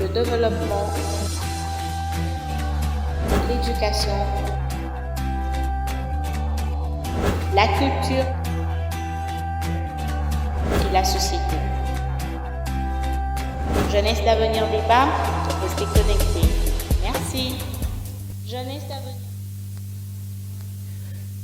le développement, l'éducation, la culture et la société. Jeunesse d'avenir débat, restez connectés. Merci. Jeunesse d'avenir.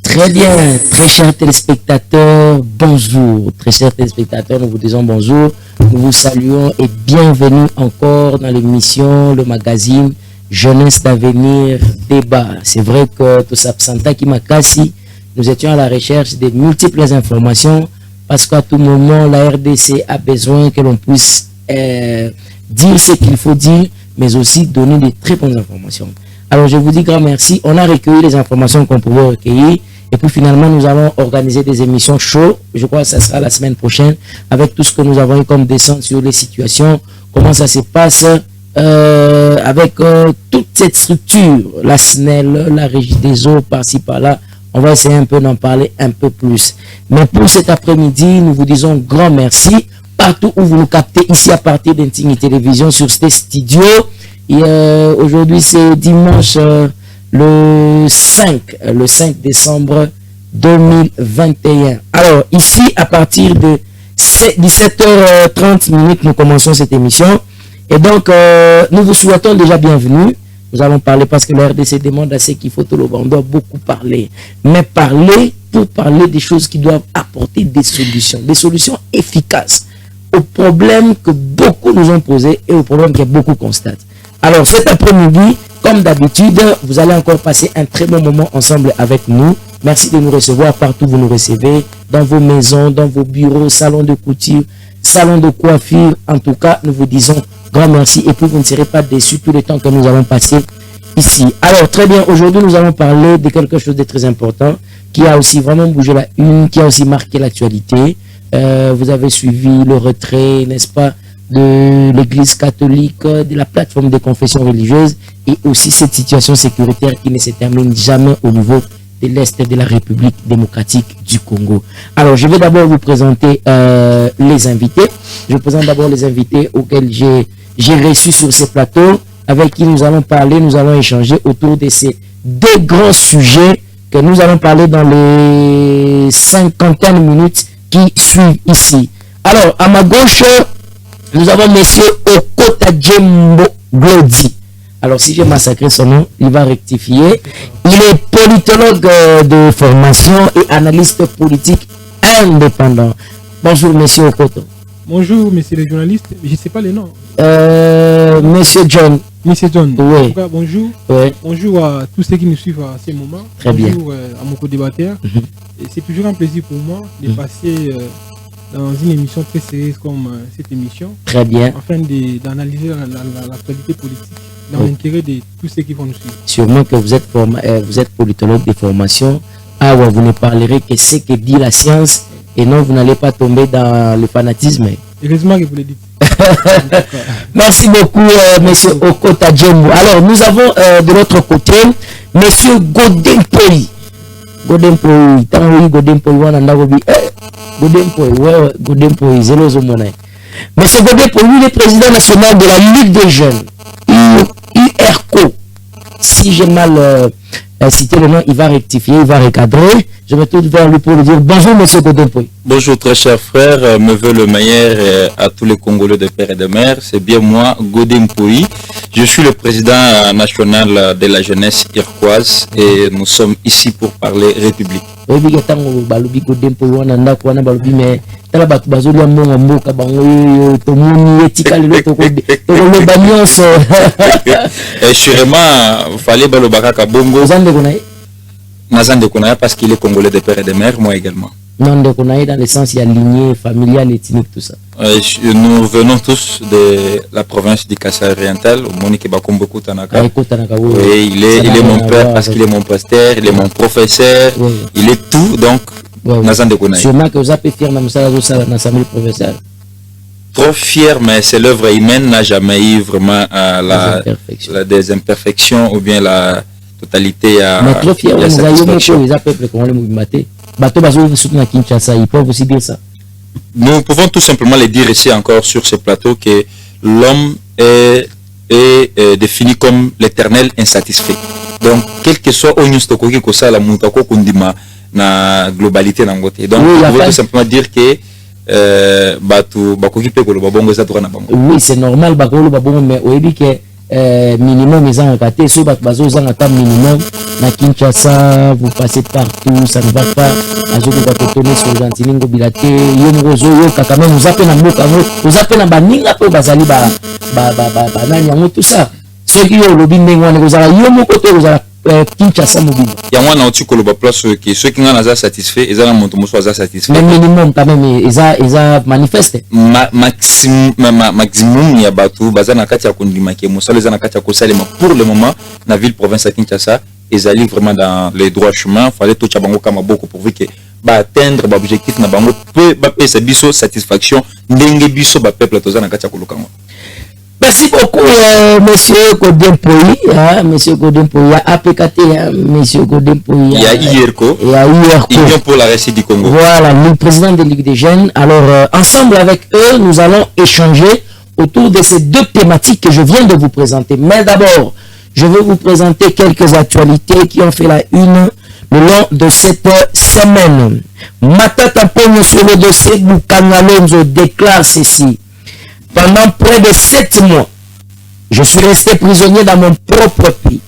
Très bien, très chers téléspectateurs, bonjour. Très chers téléspectateurs, nous vous disons bonjour. Nous vous saluons et bienvenue encore dans l'émission, le magazine Jeunesse d'avenir débat. C'est vrai que tout s'absenta qui m'a cassé. Nous étions à la recherche de multiples informations parce qu'à tout moment, la RDC a besoin que l'on puisse dire ce qu'il faut dire, mais aussi donner de très bonnes informations. Alors, je vous dis grand merci. On a recueilli les informations qu'on pouvait recueillir. Et puis finalement, nous allons organiser des émissions chaudes. Je crois que ça sera la semaine prochaine avec tout ce que nous avons eu comme descente sur les situations, comment ça se passe avec toute cette structure, la SNEL, la Régie des eaux, par-ci, par-là. On va essayer un peu d'en parler un peu plus. Mais pour cet après-midi, nous vous disons grand merci. Partout où vous nous captez, ici à partir d'Intimité Télévision sur ce studio. Aujourd'hui, c'est dimanche le 5 décembre 2021. Alors, ici, à partir de 17h30, nous commençons cette émission. Et donc, nous vous souhaitons déjà bienvenue. Nous allons parler parce que le RDC demande à ce qu'il faut tout le monde. On doit beaucoup parler. Mais parler pour parler des choses qui doivent apporter des solutions efficaces aux problèmes que beaucoup nous ont posés et aux problèmes que beaucoup constatent. Alors, cet après-midi, comme d'habitude, vous allez encore passer un très bon moment ensemble avec nous. Merci de nous recevoir partout où vous nous recevez, dans vos maisons, dans vos bureaux, salons de couture, salons de coiffure. En tout cas, nous vous disons grand merci et puis vous ne serez pas déçus tout le temps que nous allons passer ici. Alors, très bien, aujourd'hui, nous allons parler de quelque chose de très important qui a aussi vraiment bougé la une, qui a aussi marqué l'actualité. Vous avez suivi le retrait, n'est-ce pas, de l'église catholique, de la plateforme des confessions religieuses et aussi cette situation sécuritaire qui ne se termine jamais au niveau de l'Est de la République démocratique du Congo. Alors, je vais d'abord vous présenter les invités. Je présente d'abord les invités auxquels j'ai reçu sur ce plateau, avec qui nous allons parler, nous allons échanger autour de ces deux grands sujets que nous allons parler dans les 50 minutes qui suivent ici. Alors, à ma gauche, nous avons monsieur Okota Djembo Glodi. Alors, si j'ai massacré son nom, il va rectifier. Il est politologue de formation et analyste politique indépendant. Bonjour, monsieur Okota. Bonjour, messieurs les journalistes. Je ne sais pas les noms. Monsieur John. Monsieur John. Oui. En tout cas, bonjour. Oui. Bonjour à tous ceux qui nous suivent à ce moment. Très bien. Bonjour à mon co-débatteur. C'est toujours un plaisir pour moi de passer dans une émission très sérieuse comme cette émission. Très bien. Afin d'analyser l'actualité politique dans l'intérêt de tous ceux qui vont nous suivre. Sûrement que vous êtes politologue de formation. Ah ouais, vous ne parlerez que ce que dit la science et non, vous n'allez pas tomber dans le fanatisme. Heureusement que vous le dites. Merci beaucoup, monsieur Okota Djembo. Alors, nous avons de l'autre côté, monsieur Godin Poi. Godin Poi, Godin Poi, monsieur Godin Poi, lui, est président national de la Ligue des jeunes, URCO. Si j'ai mal cité le nom, il va rectifier, il va recadrer. Je me tourne vers lui pour lui dire bonjour, monsieur Godin Poi. Bonjour, très cher frère. Me veut le meilleur à tous les Congolais de père et de mère. C'est bien moi, Godin Poi. Je suis le président national de la jeunesse irquoise et nous sommes ici pour parler République. Sûrement, il fallait balobaka bongo. Nazande Konaya parce qu'il est congolais de père et de mère, moi également. Non, de Konaya dans le sens il y a lignée, familiale, ethnique, tout ça. Nous venons tous de la province du Kassai oriental, au Monique Bakombo Kutanaka. Oui, il est mon père parce qu'il est mon pasteur, il est mon professeur, il est tout, donc Nazande Konaya. Sûrement que vous avez fier dans l'Assemblée professeur. Trop fier, mais c'est l'œuvre humaine n'a jamais eu vraiment des imperfections ou bien la totalité à. Mais trop fier, les peuples congolais mobimaté. Bateau bazo surtout à Kinshasa, ils peuvent aussi dire ça. Nous pouvons tout simplement le dire ici encore sur ce plateau que l'homme est est défini comme l'éternel insatisfait. Donc, quel que soit au Nistokoki Kosa la Moutako Kundima na globalité dans côté. Donc, Oui, on veut tout simplement dire que oui, c'est normal, mais on dit que minimum ils ont raté, ceux qui ont un minimum, na Kinshasa, vous passez partout, ça ne va pas. Azo va tourner sur Gentilingo Bilaté, Yomozo, Kakame, vous appelez un mot, vous appelez un baninga pour Bazali, tout ça. Ceux qui ont le bin, vous avez Yomoko, vous avez Kinshasa mobile. Il y a un autre place que ceux qui sont satisfaits, ils ont un satisfait. Le minimum quand même, ils ont manifesté. Maximum, il y a Batou, Bazana Katia Kundima, qui est Moussal, les Anakatia Kosalema pour le moment, dans la ville province à Kinshasa, ils allaient vraiment dans les droits chemins. Il fallait tout Chabango Kamaboko pour que atteindre l'objectif na bango peut sa biso satisfaction ndenge biso ba peuple tozana Katia Kulukango. Merci beaucoup, monsieur Godin Poyi. Monsieur Godin Poyi, APKT, monsieur Godin Poyi. Il y a IRCO. Il y a IRCO. Union pour la Russie du Congo. Voilà, le président de Ligue des Jeunes. Alors, ensemble avec eux, nous allons échanger autour de ces deux thématiques que je viens de vous présenter. Mais d'abord, je vais vous présenter quelques actualités qui ont fait la une le long de cette semaine. Matata Ponyo sur le dossier Bukangalonzo déclare ceci. Pendant près de 7 mois, je suis resté prisonnier dans mon propre pays.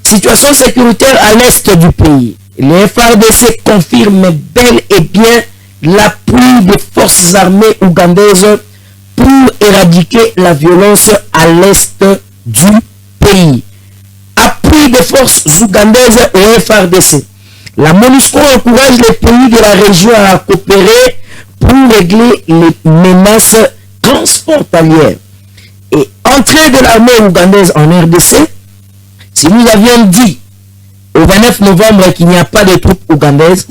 Situation sécuritaire à l'est du pays. Les FARDC confirment bel et bien l'appui des forces armées ougandaises pour éradiquer la violence à l'est du pays. Appui des forces ougandaises au FARDC. La MONUSCO encourage les pays de la région à coopérer pour régler les menaces transfrontalière et entrée de l'armée ougandaise en RDC. Si nous avions dit au 29 novembre qu'il n'y a pas de troupes ougandaises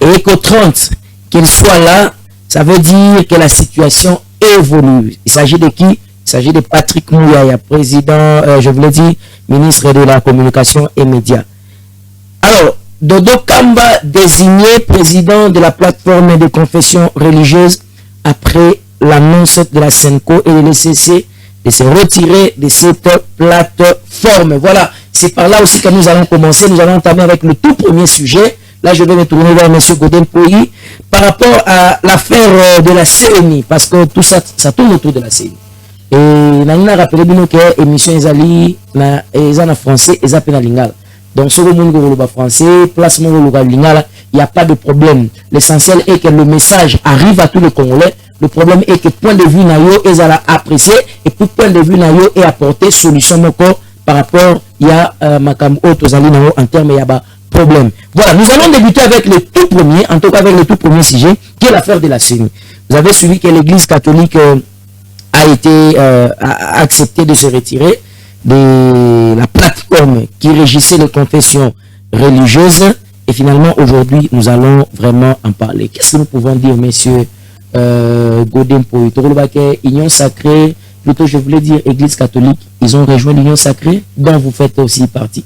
et qu'au 30 qu'ils soient là, ça veut dire que la situation évolue. Il s'agit de qui? Il s'agit de Patrick Mouyaya, président, je vous l'ai dit, ministre de la communication et médias. Alors, Dodo Kamba désigné président de la plateforme de confession religieuse après l'annonce de la SENCO et de l'ECC de se retirer de cette plateforme. Voilà, c'est par là aussi que nous allons commencer. Nous allons entamer avec le tout premier sujet. Là, je vais me tourner vers M. Godin Poyi par rapport à l'affaire de la CENI, parce que tout ça, ça tourne autour de la CENI. Et nous avons rappelé que l'émission est en français et en lingala. Donc, sur le monde français, placement au lingala, il n'y a pas de problème. L'essentiel est que le message arrive à tous les Congolais. Le problème est que point de vue nayo est apprécié et pour point de vue nayo est apporté solution encore par rapport il y a makam otozali nayo en termes il y a problème. Voilà, nous allons débuter avec le tout premier, en tout cas avec le tout premier sujet qui est l'affaire de la CENI. Vous avez suivi que l'Église catholique a été accepté de se retirer de la plateforme qui régissait les confessions religieuses et finalement aujourd'hui nous allons vraiment en parler. Qu'est-ce que nous pouvons dire, messieurs Godin Poyi, Union sacrée, plutôt je voulais dire Église catholique, ils ont rejoint l'Union sacrée dont vous faites aussi partie.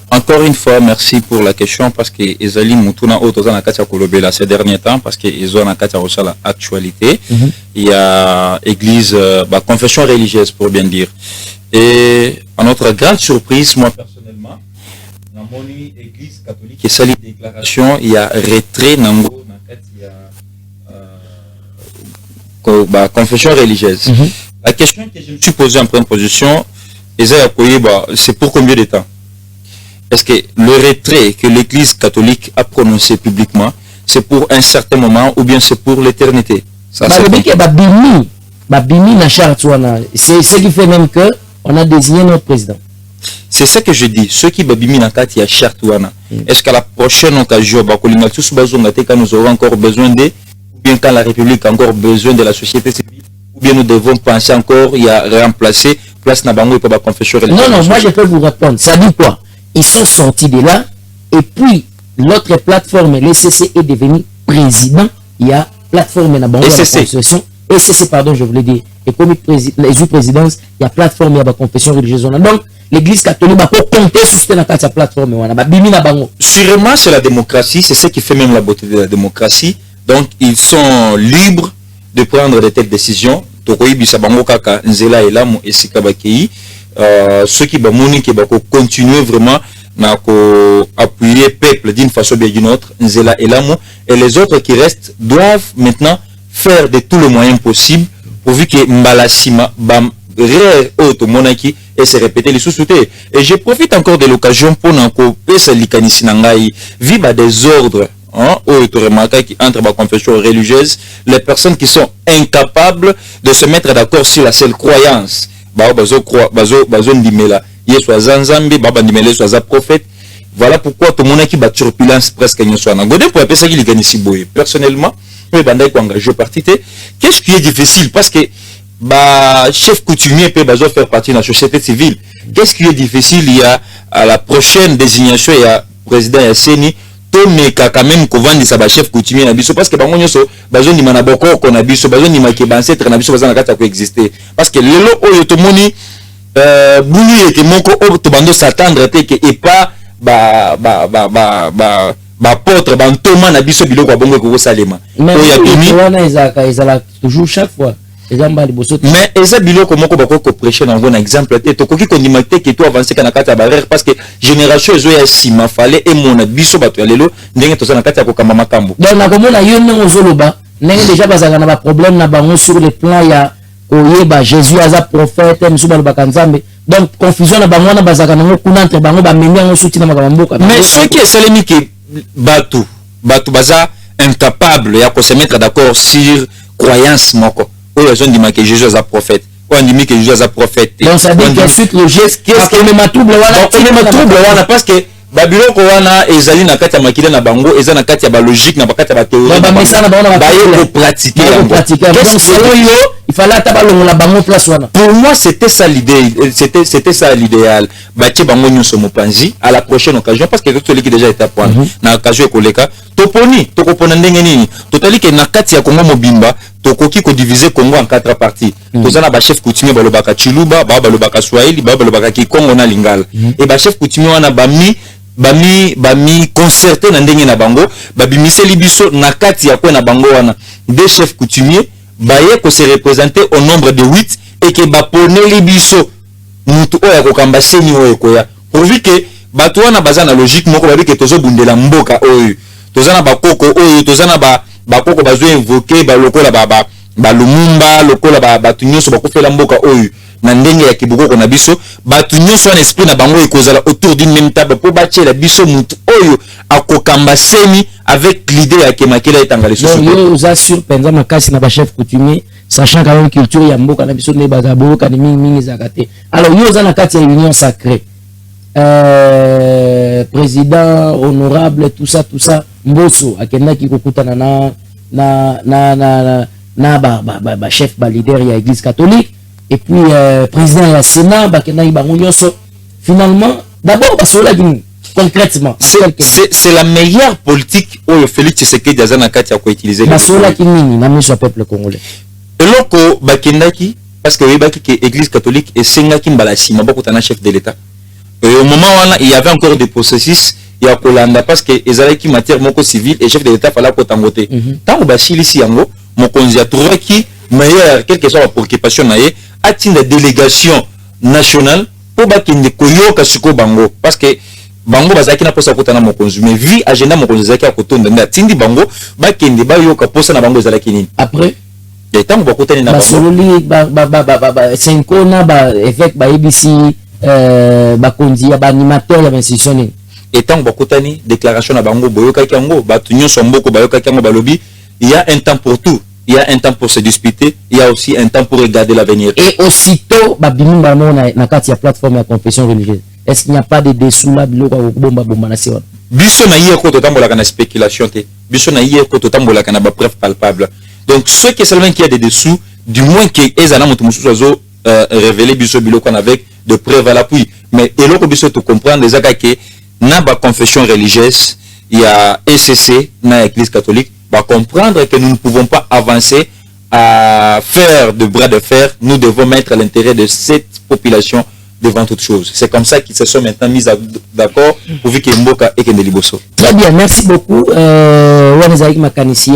Encore une fois, merci pour la question parce que Ezali Moutuna Otozana Katia Kolobela ces derniers temps parce qu'ils ont un Katia Rossala actualité. Il y a Église, confession religieuse pour bien dire. Et à notre grande surprise, moi personnellement, dans mon Église catholique, il y a une déclaration, il y a retrait Nango. Confession religieuse. La question que je me suis posée en première position, c'est pour combien de temps? Est-ce que le retrait que l'Église catholique a prononcé publiquement, c'est pour un certain moment ou bien c'est pour l'éternité? C'est ce qui fait même que on a désigné notre président. C'est ça que je dis. Ceux qui babimi na kati ya chartouana. Est-ce qu'à la prochaine occasion, nous aurons encore besoin de, ou bien quand la République a encore besoin de la société civile, ou bien nous devons penser encore, il y a remplacé place Nabango et pour la confession religieuse? Non, moi je peux vous répondre. Ça dit quoi? Ils sont sortis de là et puis l'autre plateforme, l'ECC, est devenu président. Il y a plateforme Nabango, ECC, pardon, je voulais dire. Et comme les présidences, il y a plateforme, il y a la confession religieuse. Donc, l'Église catholique va compter sur cette plateforme. Sûrement, c'est la démocratie. C'est ce qui fait même la beauté de la démocratie. Donc, ils sont libres de prendre de telles décisions. tokoyebisa bango kaka nzela elamu esika bakei ceux qui bamoni qui bako continuer vraiment na ko appuyer peuple d'une façon bien d'une autre nzela elamu, et les autres qui restent doivent maintenant faire de tous les moyens possibles pourvu que mbalasima bam rare auto monaki et se répéter les sous-soutés. Et je profite encore de l'occasion pour n'encore pesa likanisi nangai viva des ordres entre ma confession religieuse, les personnes qui sont incapables de se mettre d'accord sur la seule croyance. Voilà pourquoi tout le monde qui bat turbulence presque personnellement, qu'est-ce qui est difficile? Parce que chef coutumier peut faire partie de la société civile. Qu'est-ce qui est difficile? Il y a à la prochaine désignation, il y a président Yasseni, mais quand même qu'on vende ça chef coutumier na biso, parce que bango nyoso bazo ni manaboko ko na biso, bazo ni make ancêtre na biso bazo na kata ko exister, parce que lelo oyo to moni bulu ete moko o to bando s'attendre te que et pas porte ba ntoma na biso biloko bongo ko salema oya toni wana ezala toujours chaque fois. Mais eza biloko moko bako ko prêcher dans un exemple te to koki kondima te que to avancer kana kata barrière, parce que génération ezo ya sima fallait et mon biso bato ya lelo ndenge to sana kata ko kamba makambo. Donc na komona yo ndenge ozoloba ndenge déjà bazaka na ba problème na bango sur le plan ya koyeba Jésus aza prophète musu ba bakanzambe, donc confusion na bango na bazaka na kuna entre bango ba mengi ngo souti na makamboka. Mais ce qui est salemi que bato baza incapable ya ko se mettre d'accord sur croyance moko. Oui, ils ont dit que Jésus est un prophète. On dit que Jésus est un prophète. Donc ça dit que suite le geste, qu'est-ce que même trouble wana parce que Babylone wana ezali na kati ya makile na bango, ezali na kati ya ba logique na ba kati ya ba théorie. Ba message na bango na ba pratiquer. Qu'est-ce que il fallait atabalo la bango place wana. Pour moi c'était ça l'idée, c'était ça l'idéal. Batie bango nyonso mopanzi à la prochaine occasion, parce que tout celui qui déjà été à point na occasion ekoleka toponi tokopona ndenge nini totali ke na kati ya Congo mobimba tokoki ko diviser Congo en 4 parties. Tozana ba chef coutumier balobaka Chiluba, balobaka Swahili, balobaka Kikongo na Lingala. Et ba chef coutumier wana bami concerté na ndenge na bango, babimiseli biso na kati ya ko na bango wana des chefs coutumiers baye ko se représenter au nombre de 8 et que baponeli biso mutu oya ko kamba seni oyo koya pourvu que bato wana bazana logique moko babi ke tozo bundela mboka oyo tozana bakoko oyo tozana bakoko bazo invoquer balokola ba Lumumba lokola batu nyonso bakofela mboka oyo na ndenge ya kiboko na biso batu nyonso na esprit na bango ekozala autour d'une même table pour bâtir la biso mutu oyo akokamba semi avec l'idée ya kemakela etanga les sociétés. Yo vous assure penza makasi na ba chef coutumier sachant quand même culture ya mboka na biso ne bazabo ka ni mingi zakate. Alors yo za na kati ya union sacrée président honorable tout ça Mbosso akenda ki kokutana na ba chef ba leader ya église catholique et puis président ya Sénat bakenda bango nyonso finalement d'abord basola gini concrètement c'est la meilleure politique où Félix Tshisekedi azana kati ya ko utiliser basola kinini na miso peuple congolais eloko bakendaki parce que yebaki que église catholique esengaki mbala sima bakutana chef de l'état. Et au moment où il y avait encore des processus, il y a Kolanda parce que les qui matière moko civile et chef de l'État fallait kotangote. Tant que Bachili si yango, mon konzi a trouvé qui meilleur quelque chose la préoccupation naie atteint la délégation nationale pour bakinde koyoka suko bango parce que bango bazaki na posa kotana mon konzi mais vie agenda mon konzi zaki a kotonda na tindi bango bakinde bayoka posa na bango zalaki nini après et tant que bakotani na bango sololi cinco na ba évêque ba ABC bakonzi ya ba animateur ya institution et tant bakotani déclaration na bango boyoka kango batu nyonso mboko bayoka kango balobi il y a un temps pour tout, il y a un temps pour se disputer, il y a aussi un temps pour regarder l'avenir. Et aussitôt babimi bango na kati ya plateforme ya confession religieuse, est-ce qu'il n'y a pas de dessous là biloko bomba bomba na sewa biso na hier ko totambola kana spéculation te biso na hier ko totambola kana ba preuve palpable. Donc ceux qui seulement qui a des dessous du moins que ezana mutu mususu azo révéler biso biloko avec de preuves à l'appui. Mais eloko biso to comprendre les que na ba confession religieuse, il y a ECC na église catholique, va comprendre que nous ne pouvons pas avancer à faire de bras de fer. Nous devons mettre l'intérêt de cette population devant toute chose. C'est comme ça qu'ils se sont maintenant mis d'accord pour que Mboka et Kendeliboso. Très bien, merci beaucoup. Wanezaki Makanisi,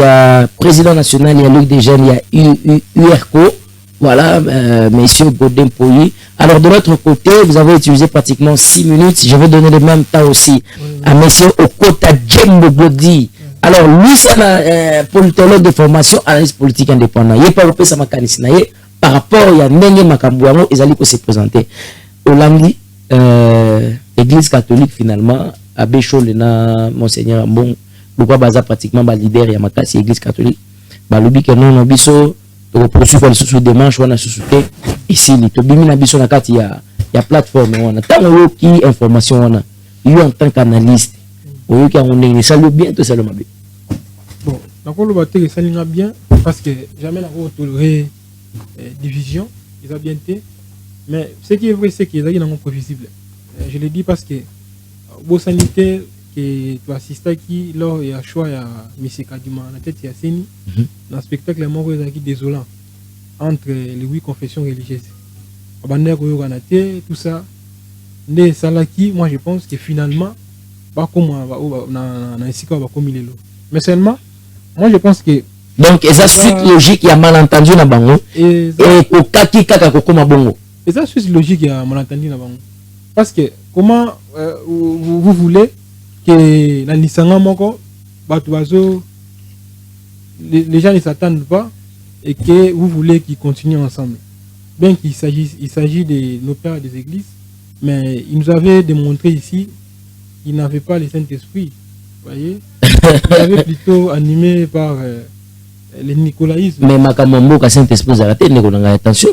président national, il y a Luc des jeunes, il y a URCO. Voilà, Monsieur Godin Poyi. Alors, de l'autre côté, vous avez utilisé pratiquement 6 minutes. Je vais donner le même temps aussi à Monsieur Okota Djembo Glodi. Alors, lui, c'est un politologue de formation, analyste politique indépendant. Il n'est pas repris sa mécanisme. Par rapport à Nenge Makambouano, ils allaient se présenter. Olandi, Église catholique, finalement, Abbé Cholena, Monseigneur Ambon, pourquoi Baza pratiquement leader et Yamakasi, Église catholique. Balubi que non, Biso, poursuivre les sous démarches, on a sous-souté. Ici, Tobimi Nabiso Nakati, il y a plateforme, on a tant de information, on a eu en tant qu'analyste. On a ça le bien, tout ça le mabé. Bon, donc on va dire que ça l'ira bien, parce que jamais on va tolérer division, ils ont bien été. Mais ce qui est vrai, c'est qu'ils ont prévisible. Je le dis parce que au sanitaire que tu assistes à qui lors il y a choix il y a M. Kadima la tête il y a Seni dans le spectacle mort est désolant entre les 8 confessions religieuses. Tout ça les salaki, moi je pense que finalement pas comme mais seulement moi je pense que donc ça suite logique il y a malentendu na bango et au kaki kaka kokoma bongo. Et ça suite logique il y a malentendu na bango. Parce que comment vous voulez que la Nisanga Moko, les gens ne s'attendent pas et que vous voulez qu'ils continuent ensemble. Bien qu'il s'agit de nos pères des églises, mais ils nous avaient démontré ici qu'ils n'avaient pas le Saint-Esprit. Vous voyez, ils avaient plutôt animé par le nicolaïsme. Mais Makamambo, le Saint-Esprit, attention.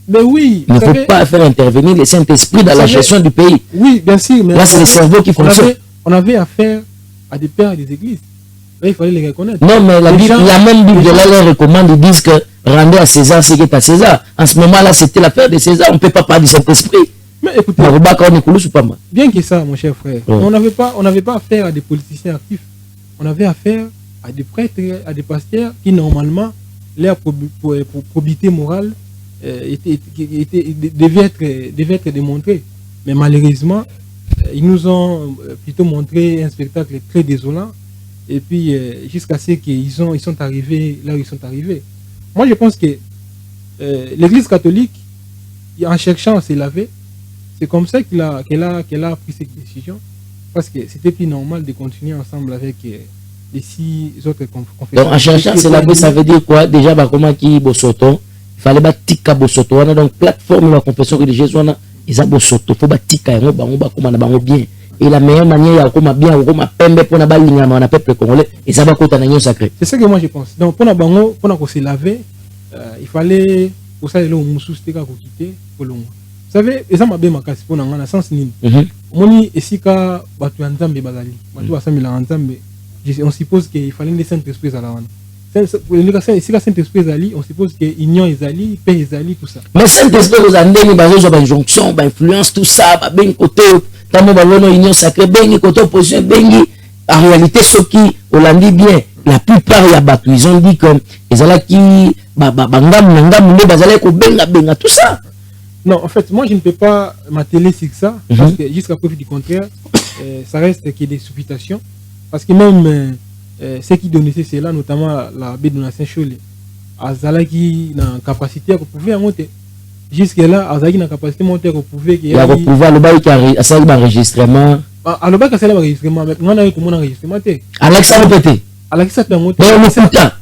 Mais oui, il ne faut pas faire intervenir le Saint-Esprit dans la gestion du pays. Oui, bien sûr. Mais là, c'est le cerveau qui fonctionne. On avait affaire à des pères des églises. Là, il fallait les reconnaître. Non, mais la même Bible, là, les recommande, ils disent que rendez à César ce qui est à César. En ce moment-là, c'était l'affaire de César. On ne peut pas parler du Saint-Esprit. Mais écoutez, bien que ça, mon cher frère, on n'avait pas affaire à des politiciens actifs. On avait affaire à des prêtres, à des pasteurs qui, normalement, leur probité morale devait être démontré. Mais malheureusement, ils nous ont plutôt montré un spectacle très désolant. Et puis, jusqu'à ce qu'ils sont arrivés là où ils sont arrivés. Moi, je pense que l'Église catholique, en cherchant à se laver, c'est comme ça qu'elle a pris cette décision. Parce que c'était plus normal de continuer ensemble avec les 6 autres confessions. Donc, en cherchant à se laver, ça veut dire quoi? Déjà, comment qui Bosoto? Il fallait tika Bosoto. On a donc plateforme de la confession religieuse. On a ils ont Bosoto. Il faut tika et on bien. Et la meilleure manière, il y a bien, on a pembe pour na peuple congolais. Et ça va coûter un agneau sacré. C'est ce que moi je pense. Donc, pour se laver, il fallait pour ça le moussous tika ko quitter pour le. Vous savez, et ça m'a bien marqué pour dans sens ni. Moni esika batu nzambe bazali. Batu basambela nzambe. On suppose qu'il fallait les Saint-Esprit à la wana. Si la Saint-Esprit Zali, on suppose que l'union est Zali, paix est Zali, tout ça. Mais Saint-Esprit, vous avez une injonction, une influence, tout ça, ben côté, tant que vous avez union sacrée, ben côté opposition, ben en réalité, ceux qui, on l'a dit bien, la plupart y a battu, ils ont dit que ils allaient qui, tout ça. Non, en fait, moi je ne peux pas m'atteler sur ça, parce que jusqu'à preuve du contraire, ça reste qu'il y a des supputations, parce que même ceux qui donnaient cela, notamment la baie de la Saint-Cholet, Azalaki n'a capacité à pouvoir monter. Jusque-là, Azalaki n'a capacité à monter pour pouvoir qu'il y ait. Il pouvoir le bail qui a enregistrement. À le bail qui a enregistrement, mais on a eu comment enregistrement. Alexa répété. Alexa peut monter. Mais le Kouta.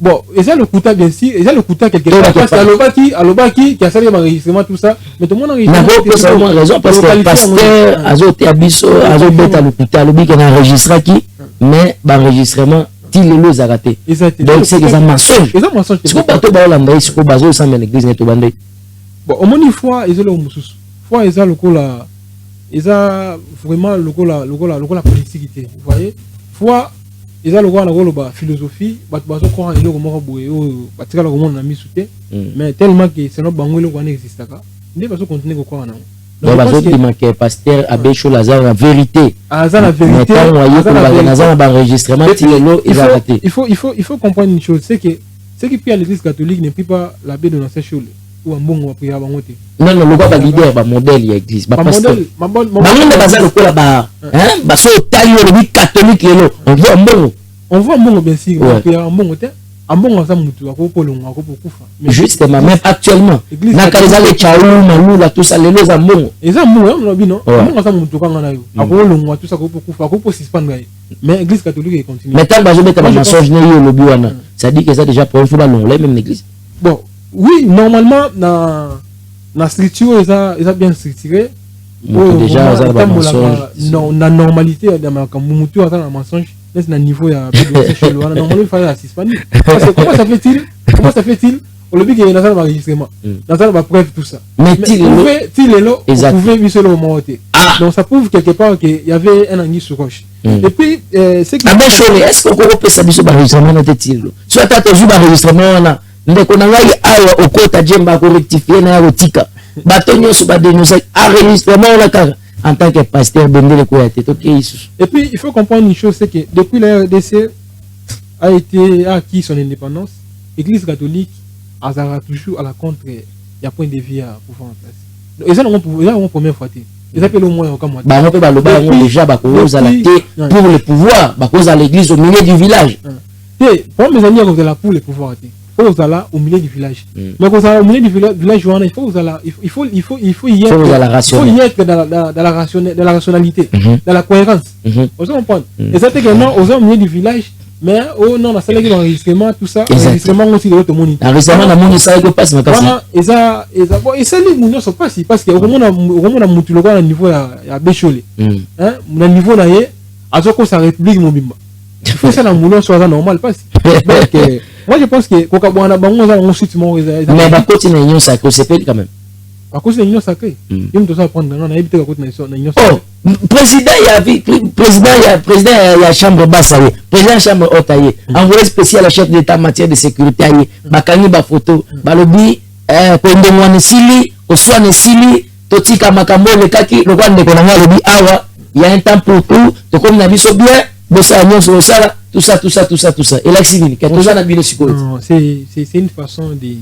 Bon, et ça le Kouta bien sûr, et ça le Kouta quelque part. Parce qu'Alobaki qui a sali enregistrement tout ça, mais tout le monde enregistrement. N'a pas seulement raison parce que pasteur Azote Abisso, Azobet à l'hôpital, le qui a enregistré qui. Mais l'enregistrement, il est raté. Donc c'est des mensonges. C'est quoi bateau balanda, c'est quoi bateau sans l'église n'est pas bandé. Bon, au moins une fois, ils ont le moussous. Fois ils ont le coup là, ils ont vraiment le coup la politique. Vous voyez. Fois ils ont le coup la philosophie, bateau quoi ils ont comment boué, bateau là comment on a mis sous terre. Mais tellement que c'est notre bango le quoi n'existe pas. Il ne peut pas continuer quoi non. Donc, le pasteur Abbé Cholazar, la vérité. La vérité. Il faut comprendre une chose, c'est que ceux qui prient à l'église catholique ne prient pas l'abbé de l'ancien Cholet. Ou un bon prier à Bangote. Non, non, le gars va leader, va modèle de l'église. Va pasteur. On voit un bon. On voit un bon, bien sûr. On va prier à un bon hôtel. ambongo za mutu akopo longo akopo kufa. Justement, même actuellement. Nakaliza le chaou, malula, tout ça, les lois ambongo. Et ça mbongo, on bino. Ambongo za mutu kanga na yo. Akopo longo tout ça akopo kufa, akopo suspendre. Mais l'église catholique continue. Mais tant que je mets un mensonge né yo lobi wana, ça dit que ça déjà pour une fois long, même l'église. Bon, oui, normalement na structure ça bien structuré. Déjà ça va mensonge. Non, la normalité de ma mutu à la mensonge. Là, c'est un niveau à normalement il fallait suspendre. Parce que comment ça fait-il au lobby qui est dans un enregistrement, dans un preuve tout ça. Mais il est là, vous pouvez lui seul au moment. Donc ça prouve quelque part qu'il y avait un anguille sur roche. Et puis c'est que est-ce qu'on peut ça sur l'enregistrement de tir soit tu as toujours l'enregistrement là ndeko na ngai awa okota jemba ko rectifier na rotika batonyo so ba dénoncer enregistrement là en tant que pasteur Bendele Kouyaté. Et puis il faut comprendre une chose, c'est que depuis la RDC a acquis son indépendance, l'Église catholique a toujours à la contre, il y a point de vie à pouvoir en place. Et ça c'est la première fois. Ils appellent au moins comme bah on peut déjà pour le pouvoir, à l'église au milieu du village. Pour mes amis pour le pouvoir. Il faut là au milieu du village. Mais quand ça au milieu du village, il faut y être dans la rationalité, dans la cohérence. Vous comprenez? Exactement, au milieu du village, mais non, la salle d'enregistrement, tout ça, enregistrement aussi de l'autre monde. Enregistrement, la monde ça passe ma casse. Et ça les monde sont pas si parce que au moment a mutu le à niveau à Bécholé. Hein, au niveau là est à ce que sa république mobimba. Il faut ça dans moulin soit normal pas. Donc moi je pense que quand on a on suit mais ba côté na union sacrée c'est quand même. À cause de l'union sacrée. Il me doit prendre on a évité à côté de l'union sacrée. Président il y a chambre basse président chambre haute envoyé spécial à chef d'état en matière de sécurité bakani ba photo balobi pende mwana sili oswane sili totika makambo le kaki le kwa ndeko na lobi awa il y a un temps pour tout to comme na biso bien bossa nyonso sur ça tout ça et là c'est une façon de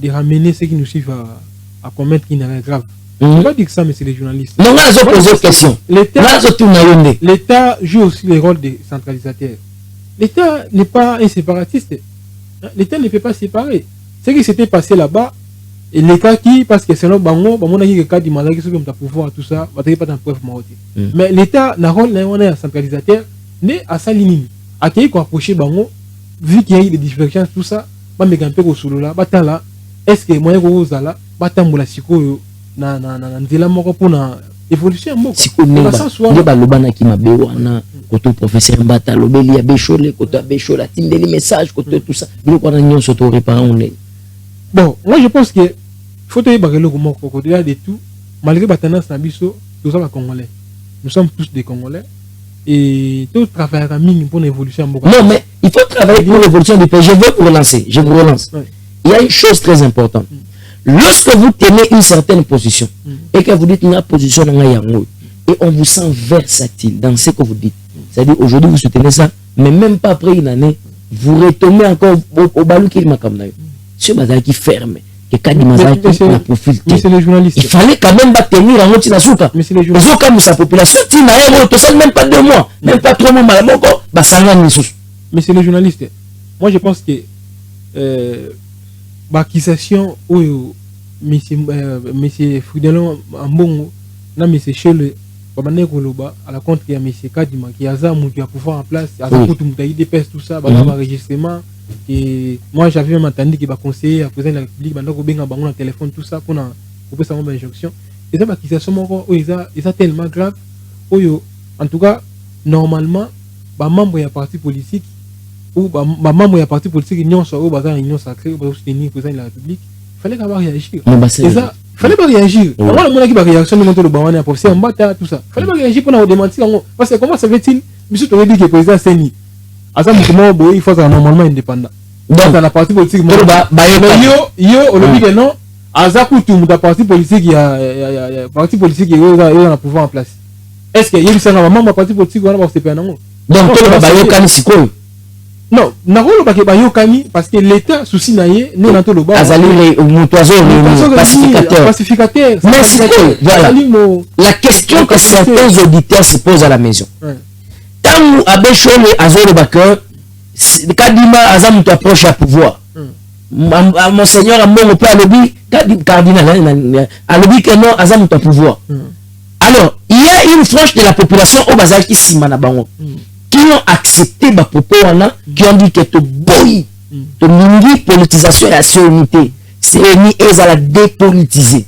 ramener ceux qui nous suivent à commettre qui n'est rien grave. Je ne vais pas dire que ça, mais c'est les journalistes. Non, on a posé une question. L'État joue aussi le rôle de centralisateur. L'État n'est pas un séparatiste. L'État ne peut pas séparer. Ce qui s'était passé là-bas, et les cas qui, parce que c'est là, on a dit que le cas du malade qui sont pouvoir, tout ça, on n'a pas de preuve. Mais l'État n'a rôle d'un centralisateur, né à sa ligne. À qui qu'on approche, vu qu'il y a eu des divergences, tout ça, on a un peu au solo là, là. Est-ce que moi je là batambola siko na nzela moko pona évolution moko siko ne balobana ki mabe wana koto professeur Mbata lobeli ya Bécholé koto Bécholé tindeli message koto tout ça biloko na nyonso to réparer on est bon moi je pense que faut te bagelo moko koto là de tout malgré batana na biso tous les Congolais nous sommes tous des Congolais et tout travailler à mine pour l'évolution moko non mais il faut travailler pour l'évolution du pays. Je veux vous relancer il y a une chose très importante. Lorsque vous tenez une certaine position et que vous dites ma position et on vous sent versatile dans ce que vous dites, c'est-à-dire aujourd'hui vous soutenez ça, mais même pas après une année, vous retombez encore au balou qui m'a comme d'ailleurs. Ce bazar qui ferme, que Kadimazaki n'a profité. Il fallait quand même pas tenir en mode Tinasuka. Mais c'est les journalistes. Comme sa population, même pas 2 mois, même pas 3 mois, mais c'est les journalistes. Moi je pense que l'accusation où monsieur Foudelon Ambongo na monsieur Chele babane koloba à la contre il y a monsieur Kadima qui a ça qui a pouvoir en place à tout mutaï dépêche tout ça enregistrement et moi j'avais même entendu qu'il va conseiller à président de la République banda ko benga bango na téléphone tout ça pour na couper ça une injonction et ça l'accusation moko ils tellement grave en tout cas normalement ba membre ya parti politique ou membre ya parti politique union soit au union sacrée pour soutenir le président de la République fallait qu'avoir réagir et ça fallait pas réagir moi le monde qui va réaction de monter le bawana à professeur Mbata tout ça fallait pas réagir pour nous démentir parce que comment ça fait-il monsieur tu dit que le président Seni à ça comment boy il faut ça normalement indépendant donc dans la parti politique yo au lobby que non à ça pour tout le parti politique il y a parti politique il y a pouvoir en place est-ce que il y a ça normalement parti politique on va se faire non donc tout le bayo kan sikoyo non, nakolo ba ke ba yokani parce que l'état souci naie ne na to lo ba azali pacificateur mais voilà la question que certains auditeurs se posent à la maison tant à Bécholé azolo ba que Kadima Azam tu approche à pouvoir. Monseigneur Ambongo peut alobi cardinal alobi que non Azam tu pouvoir. Alors, il y a une frange de la population au bazar qui simana bango qui ont accepté ba propos qui ont dit que to boy to mingi politisation et unité. C'est ni ezala dépolitisé.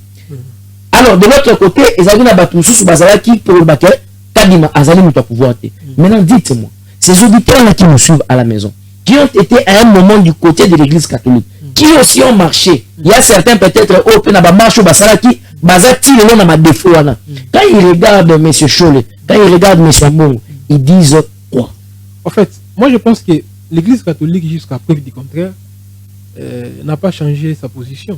Alors de l'autre côté, ezali na batu sous bazar qui pour le baquet Kadima Azali tu pouvoir. Maintenant dites-moi, ces auditeurs là qui nous suivent à la maison, qui ont été à un moment du côté de l'église catholique, qui aussi ont marché. Il y a certains peut-être au Penaba marche au Basalaki, Bazati le long à ma défaut. Quand ils regardent M. Cholet, quand ils regardent M. Ambongo, ils disent quoi? En fait, moi je pense que l'église catholique, jusqu'à preuve du contraire, n'a pas changé sa position.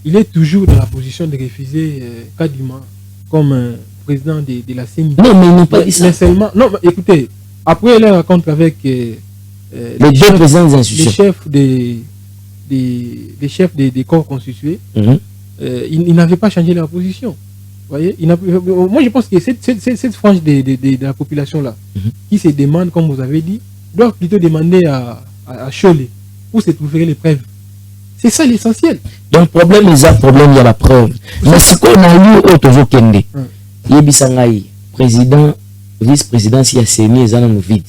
Il est toujours dans la position de refuser Kadima comme président de la CENI. Non, mais ils n'ont pas dit ça. Mais seulement, non, mais écoutez, après les rencontres avec les deux présidents des institutions, les chefs des corps constitués, ils n'avaient pas changé leur position. Voyez, moi je pense que cette frange de la population là, qui se demande, comme vous avez dit, doit plutôt demander à Cholet où se trouveraient les preuves. C'est ça l'essentiel. Donc problème il y a la preuve. Mais ce qu'on a eu au Tozo Kende, Yebisangaï, président, vice-président, si y a séné, ils en ont vide.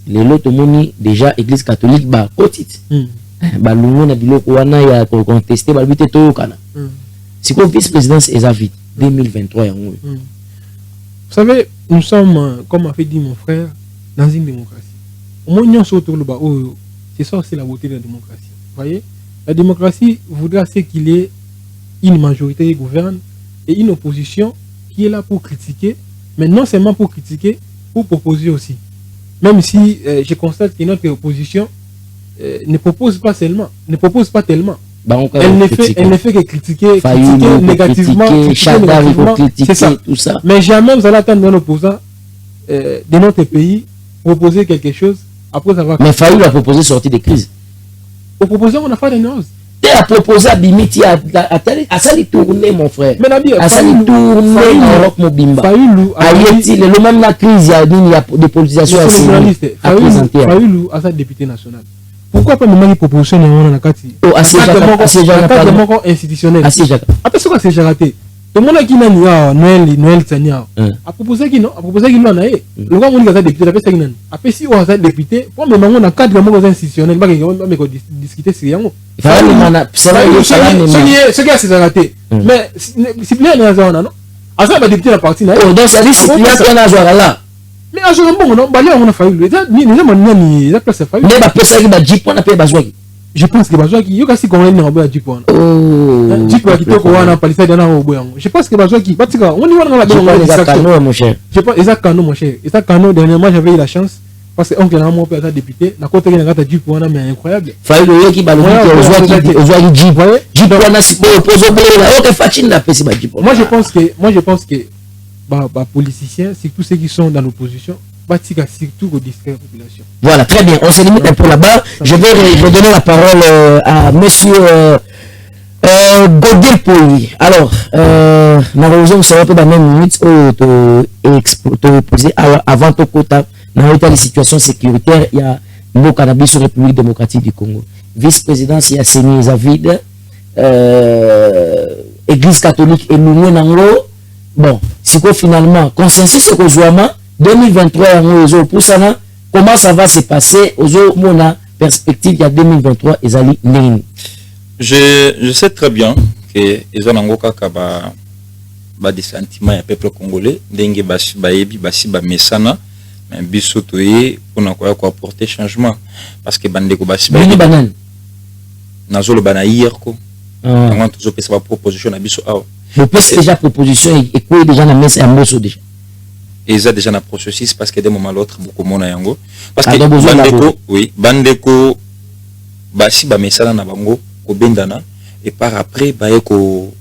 Les lots moni déjà église catholique ba kotit. Ba lungo na biloko wana ya contester ba bité to kana. Si quoi vice-présidence est à vide 2023 yango. Vous savez, nous sommes, comme a fait dit mon frère, dans une démocratie. Au moins nous sommes autour le bas. C'est ça, c'est la beauté de la démocratie. Vous voyez, la démocratie voudra ce qu'il y ait une majorité qui gouverne et une opposition qui est là pour critiquer, mais non seulement pour critiquer, pour proposer aussi. Même si je constate que notre opposition ne propose pas tellement. Elle ne fait que critiquer négativement, c'est ça. Tout ça. Mais jamais vous allez attendre un opposant de notre pays proposer quelque chose après avoir. Mais Fayoulou a proposé sortir des crises. Opposant, on a fait des news. Tu as proposé à Bimiti à s'aller tourner, mon frère. Mais Nabi, à s'aller tourner en rock mobimba. Fayoulou a dit le même la crise, il y a des politisations à présenter. Fayoulou a sa député national. Pourquoi pas me proposition dans la carte institutionnel. Après ce que c'est raté. Tout le monde qui n'a Noël Tania a proposé qu'il n'en a eu. Le gars qui a député, après si on a député, pour me demander dans cadre de institutionnel, on va discuter sur ce qui a c'est raté. Mais si bien il y a un an, à ça va député la partie. Donc ça dit c'est bien qu'on a joué là. Mais à ce moment non, bah là on a failli. Je pense que Bazouaki, il y a aussi qu'on est dans le Djipon. Je pense que Bazouaki, on y va dans la distraction. Je pense exactement mon cher. Exactement dernièrement j'avais eu la chance parce que oncle n'a pas été député. La côté qui n'a pas Djipon mais incroyable. Fallait le qui balou qui Moi je pense que politiciens, c'est tous ceux qui sont dans l'opposition. Surtout au distraire la population. Voilà, très bien. On se limite un peu là-bas. Je vais redonner la parole à monsieur Godel Poyi. Alors, malheureusement, vous savez pas dans la même minute où poser avant tout quota dans l'état de situation sécuritaire, il y a le cannabis sur la République démocratique du Congo. Vice-présidence, il y a Séni Zavid, Église catholique et Moumou Nango. Bon, c'est quoi finalement? Consensus sur Ozouama 2023, comment ça va se passer aux autres perspective il y a 2023 et Zali Néine? Je sais très bien que les Anangoka ba des sentiments du peuple congolais, dengue bayebi basi ba mesana, mais bisotoye pour apporter changement parce que bandeko basi ba banane nazolo bana hier ko on toujours pesa ba proposition na biso awa. Vous pensez déjà proposition et quoi déjà na messe en mosso déjà. Et ça déjà na processus parce que d'un moment à l'autre beaucoup mona yango parce que bandeko oui bandeko basi ba mesana na bango ko bendana et par après ba ko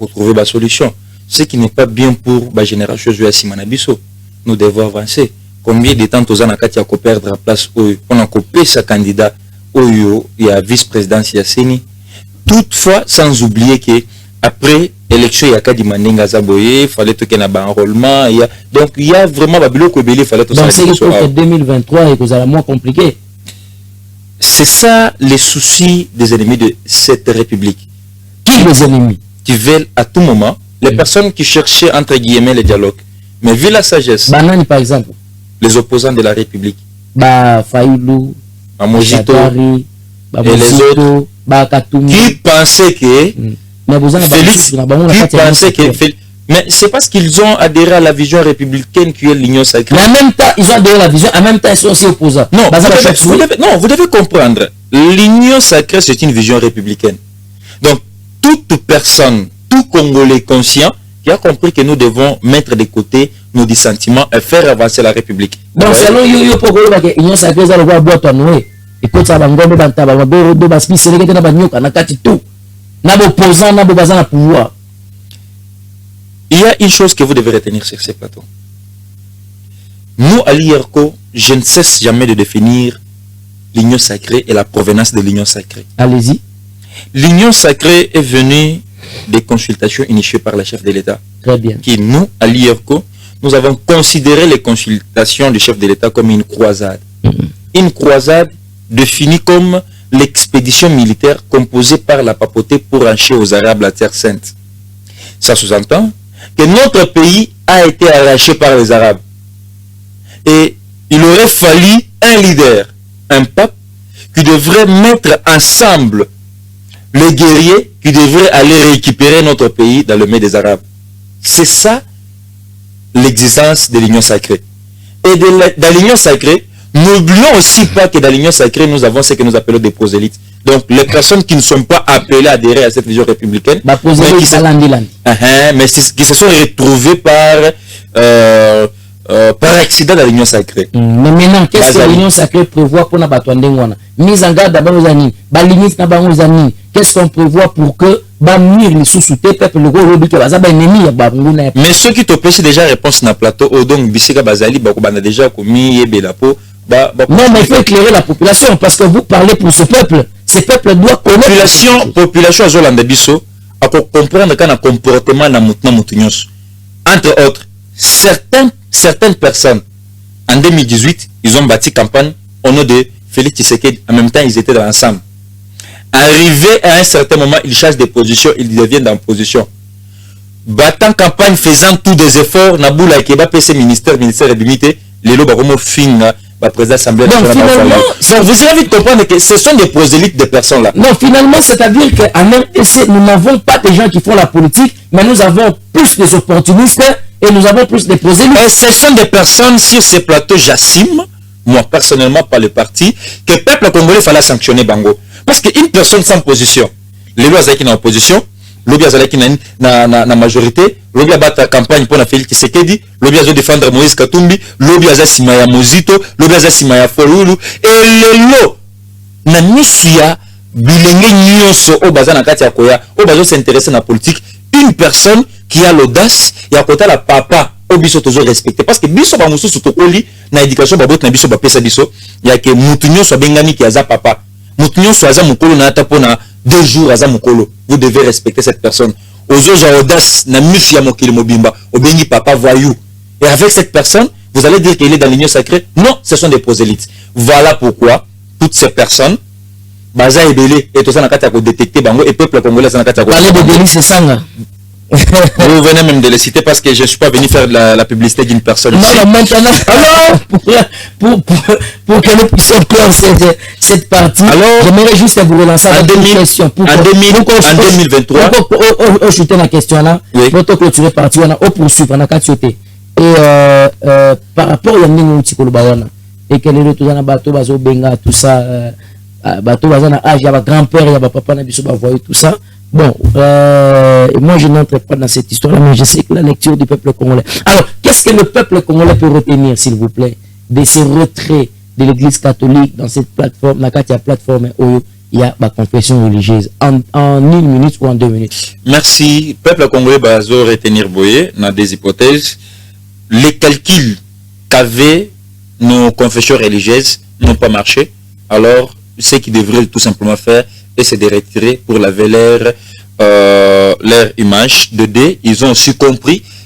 trouver ba solution, ce qui n'est pas bien pour ba génération ya simana biso. Nous devons avancer. Combien de temps tozana kati ya ko perdre la place on a coupé sa candidat oyo ya vice-présidence ya Seni. Toutefois sans oublier que après élection il y a Kadima Nenga Zaboye, fallait que na ba enrôlement, donc il y a vraiment babilo ko belé fallait donc c'est pour 2023 et que ça va moins compliqué. C'est ça les soucis des ennemis de cette République. Qui les ennemis? Qui veulent à tout moment, les personnes qui cherchaient entre guillemets le dialogue. Mais vu la sagesse, Banani par exemple. les opposants de la République, Faïlou, Amojito Chatari, et les autres, qui pensaient que mais c'est parce qu'ils ont adhéré à la vision républicaine qui est l'union sacrée. Mais en même temps, ils ont adhéré à la vision, en même temps, ils sont aussi opposants. Non, vous devez comprendre. L'union sacrée, c'est une vision républicaine. Donc, toute personne, tout Congolais conscient, qui a compris que nous devons mettre de côté nos dissentiments et faire avancer la République. Donc, selon yo pour l'union sacrée, ça le voit boire ton noué. Écoute, ça va ngombe bantaba, va boire do baspi, c'est le que na banyoka, na kati tout. Na opposant, na bazan na pouvoir. Il y a une chose que vous devez retenir sur ces plateaux. Nous, à l'IRCO, je ne cesse jamais de définir l'union sacrée et la provenance de l'union sacrée. Allez-y. L'union sacrée est venue des consultations initiées par le chef de l'État. Très bien. Qui, nous, à l'IRCO, nous avons considéré les consultations du chef de l'État comme une croisade. Une croisade définie comme l'expédition militaire composée par la papauté pour arracher aux Arabes la Terre Sainte. Ça sous-entend que notre pays a été arraché par les Arabes. Et il aurait fallu un leader, un pape, qui devrait mettre ensemble les guerriers qui devraient aller récupérer notre pays dans le milieu des Arabes. C'est ça l'existence de l'union sacrée. Et dans l'union sacrée, n'oublions aussi pas que dans l'union sacrée, nous avons ce que nous appelons des prosélytes. Donc, les personnes qui ne sont pas appelées à adhérer à cette vision républicaine, mais qui se sont retrouvées par accident dans l'union sacrée. Mais maintenant, qu'est-ce que l'union sacrée prévoit pour Nabatouandengwana? Mise en garde d'abord aux amis, limite d'abord aux amis. Qu'est-ce qu'on prévoit pour que les sous-soutés, peuple, le gros lobby, mais ceux qui te plaisent déjà réponse dans le plateau, donc Bissika Bazali, on a déjà commis Belapo. Non, mais il faut éclairer la population parce que vous parlez pour ce peuple. Ce peuple doit connaître. Population Zolanda Bisso a comprendre qu'il y a un comportement dans Moutounios. Entre autres, certaines personnes, en 2018, ils ont bâti campagne au nom de Félix Tshisekedi. En même temps, ils étaient dans l'ensemble. Arrivé à un certain moment, ils changent de position, ils deviennent dans position. Battant campagne, faisant tous des efforts, Naboula Keba, PC ministère et Bimité, les lots baromo fin, président assemblée nationale. Vous avez vite comprendre que ce sont des prosélytes de personnes là. Non, finalement, c'est-à-dire qu'en RDC, nous n'avons pas des gens qui font la politique, mais nous avons plus des opportunistes et nous avons plus des prosélytes. Et ce sont des personnes sur ces plateaux, j'assume, moi personnellement, par le parti, que le peuple congolais fallait sanctionner Bango. Parce qu'une personne sans position, les lois qui sont en opposition, l'objet qui est na majorité, l'objet bat la campagne pour la Félix Tshisekedi, l'objet défendre Moïse Katumbi, l'objet Simaya Mozito, l'objet Simaya Folulu, et les lots na misuya bilenge nyonso au bazana kati ya koya, au bazo s'intéresser na politique, une personne qui a l'audace et à côté la papa au biso toujours respecté parce que biso ba mususu tokoli na éducation ba bot na biso ba pesa biso ya ke mutu nyonso bengani ki aza papa. Mutu nyonso aza mukolo na ata pona 2 jours aza mukolo. Vous devez respecter cette personne. Aux autres audace na misu ya mokili mobimba obengi papa voyou. Et avec cette personne, vous allez dire qu'il est dans l'union sacrée? Non, ce sont des prosélytes. Voilà pourquoi toutes ces personnes baza ebele et tout ça na kati ya ko détecter bango et peuple congolais na kati ya ko parler de délit c'est ça là. Vous venez même de les citer parce que je ne suis pas venu faire la publicité d'une personne. Non, maintenant, alors, pour que nous puissions clore cette partie, j'aimerais juste vous relancer avec une question. En 2023, on chuter la question là, pour clôturer partie, on a poursuivre, on a qu'à sauter. Et par rapport à l'année et que les retours dans bateau, bateau benga, tout ça, bateau bazana âge, il y a grand-père, il y a papa, il y a tout ça. Bon, moi je n'entre pas dans cette histoire-là, mais je sais que la lecture du peuple congolais. Alors, qu'est-ce que le peuple congolais peut retenir, s'il vous plaît, de ces retraits de l'Église catholique dans cette plateforme, dans la plateforme où il y a ma confession religieuse, en 1 minute ou en 2 minutes? Merci. Peuple congolais va retenir Boye dans des hypothèses. Les calculs qu'avaient nos confessions religieuses n'ont pas marché. Alors, ce qu'ils devraient tout simplement faire, et c'est de retirer pour laver leur image de D. Ils ont aussi compris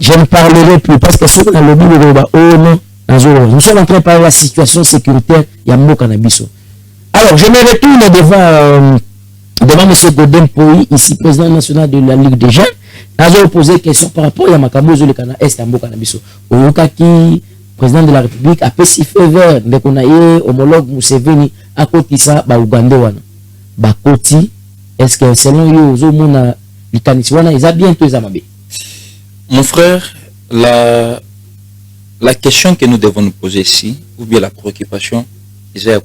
je ne parlerai plus parce que ce qu'on a le but nous sommes en train de parler de la situation sécuritaire Yambo Cannabiso. Alors, je me retourne devant M. Godin Poyi, ici président national de la Ligue des jeunes. J'ai posé une question par rapport à Makabozo le Canada Est Yambo Cannabiso. Oyokaki, président de la République, a fait si fait vert de Konaye, homologue Museveni, à côté de ça, Ougandais wana. Bakoti, est-ce que selon eux, aux hommes, les Kanisiwana, ils ont bientôt les amabé? Mon frère, la question que nous devons nous poser ici, ou bien la préoccupation, c'est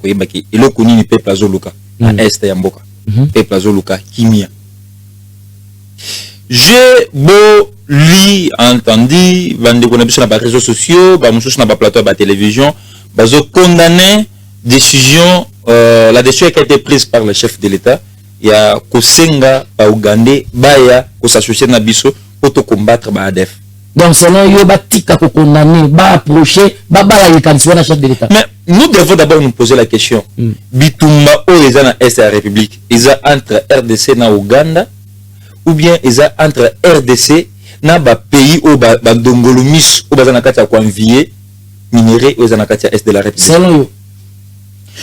il est connu du peuple Azoluka, à Est Yamboka, peuple Azoluka, Kimia. J'ai beau lire, entendu, sur les réseaux sociaux, sur les plateaux de la télévision, condamner décision, la décision qui a été prise par le chef de l'État, il y a Kosenga, Ougandais, Baya, pour s'associer à Bisso, pour combattre Badef. Donc, selon eux, Batika condamner, approcher, la chef de l'État. Mais nous devons d'abord nous poser la question. Bitumba, où ils ont est la République, ils ont entre RDC et Ouganda, ou bien ils ont entre RDC et le pays où Dongolomis, où ils ont envié minéré, où ils ont est de la République. Selon eux.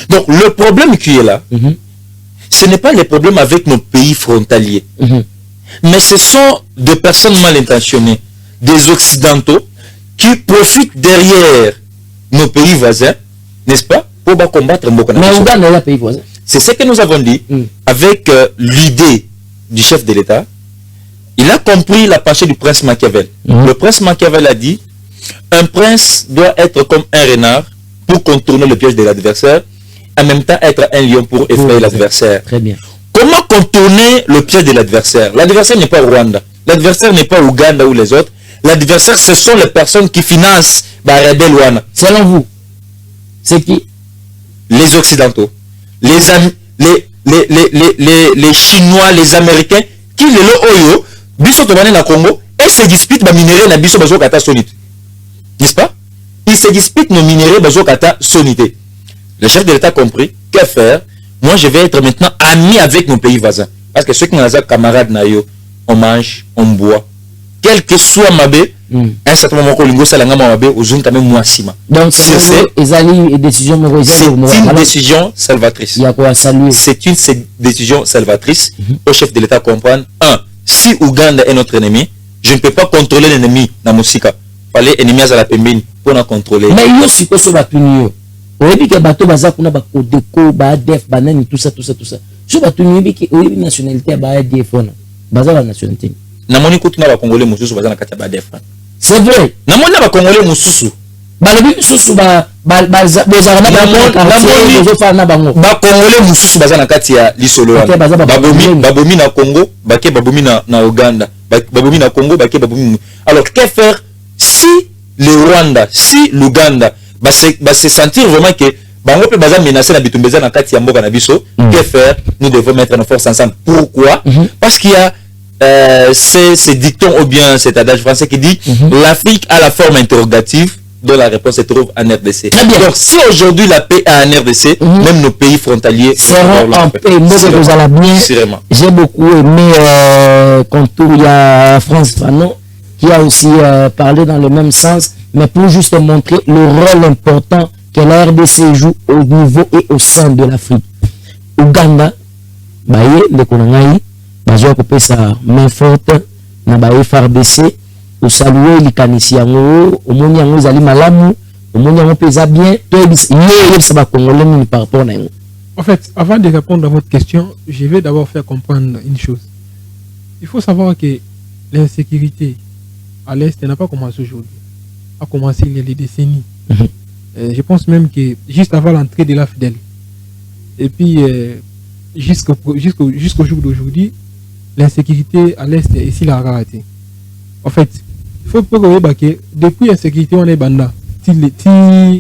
Donc, le problème qui est là, ce n'est pas le problème avec nos pays frontaliers. Mais ce sont des personnes mal intentionnées, des Occidentaux, qui profitent derrière nos pays voisins, n'est-ce pas, pour combattre Mboka. Mais Ouganda est un pays voisin. C'est ce que nous avons dit avec l'idée du chef de l'État. Il a compris la pensée du prince Machiavel. Le prince Machiavel a dit, un prince doit être comme un renard pour contourner le piège de l'adversaire, en même temps être un lion pour effrayer l'adversaire. Très bien. Comment contourner le piège de l'adversaire? L'adversaire n'est pas Rwanda. L'adversaire n'est pas Ouganda ou les autres. L'adversaire, ce sont les personnes qui financent Barebel Wana. Selon vous, c'est qui? Les Occidentaux. Les Chinois, les Américains, qui les Oyo, Biso Tobane na Congo, et se disputent les minéraux na Biso Bazo Kata Sonité. N'est-ce pas? Ils se disputent nos minéraux Bazo Kata Sonité. Le chef de l'État a compris. Que faire? Moi, je vais être maintenant ami avec nos pays voisins. Parce que ceux qui sont camarades, on mange, on boit. Quel que soit Mabé, un certain moment, Kolingo Salanga Mabé, aux zones quand même Mouassima. Donc, c'est une décision salvatrice. Il y a quoi à saluer. C'est une décision salvatrice. Au chef de l'État comprendre. Si Ouganda est notre ennemi, je ne peux pas contrôler l'ennemi dans Moussika. Fallait ennemi à la Pembini pour la contrôler. Mais il y a aussi que ce bateau. On dit que bateau baza kuna ba Codeco, ba ADF, banani tout ça. Ce bateau ni qui est nationalité ba ADF ona. Baza la nationalité. Namoni kutuna ba Congolais mususu baza na kati ba ADF. C'est vrai. Namoni ba Congolais mususu. Ba le mususu ba bozana ba Congolais mususu baza na kati ya lisolo wana. Babomi na Congo, bake babomi na Uganda. Babomi na Congo, bake babomi. Alors que faire si le Rwanda, si l'Ouganda se sentir vraiment que bango pe baza menacé na bitumbeza na kati ya mboka na biso, que faire? Nous devons mettre nos forces ensemble. Pourquoi? Parce qu'il y a ces dictons ou bien cet adage français qui dit l'Afrique a la forme interrogative dont la réponse se trouve en RDC. Très bien. Donc si aujourd'hui la paix est en RDC, même nos pays frontaliers seront en paix. J'ai beaucoup aimé Contour, il y a France Fanon qui a aussi parlé dans le même sens, mais pour juste montrer le rôle important que la RDC joue au niveau et au sein de l'Afrique. Ouganda, baye le konangai, bazo couper sa main forte na baye FARDC ou saluer les kanisiango, au moni yango zali malamu, au moni yango pesa bien, ça va congolais par rapport à nous. En fait, avant de répondre à votre question, je vais d'abord faire comprendre une chose. Il faut savoir que l'insécurité à l'Est n'a pas commencé aujourd'hui. A commencé il y a des décennies. Je pense même que juste avant l'entrée de la Fidèle, et puis jusqu'au jour d'aujourd'hui, l'insécurité à l'Est est ici la rareté. En fait, il faut que depuis l'insécurité, on est banda.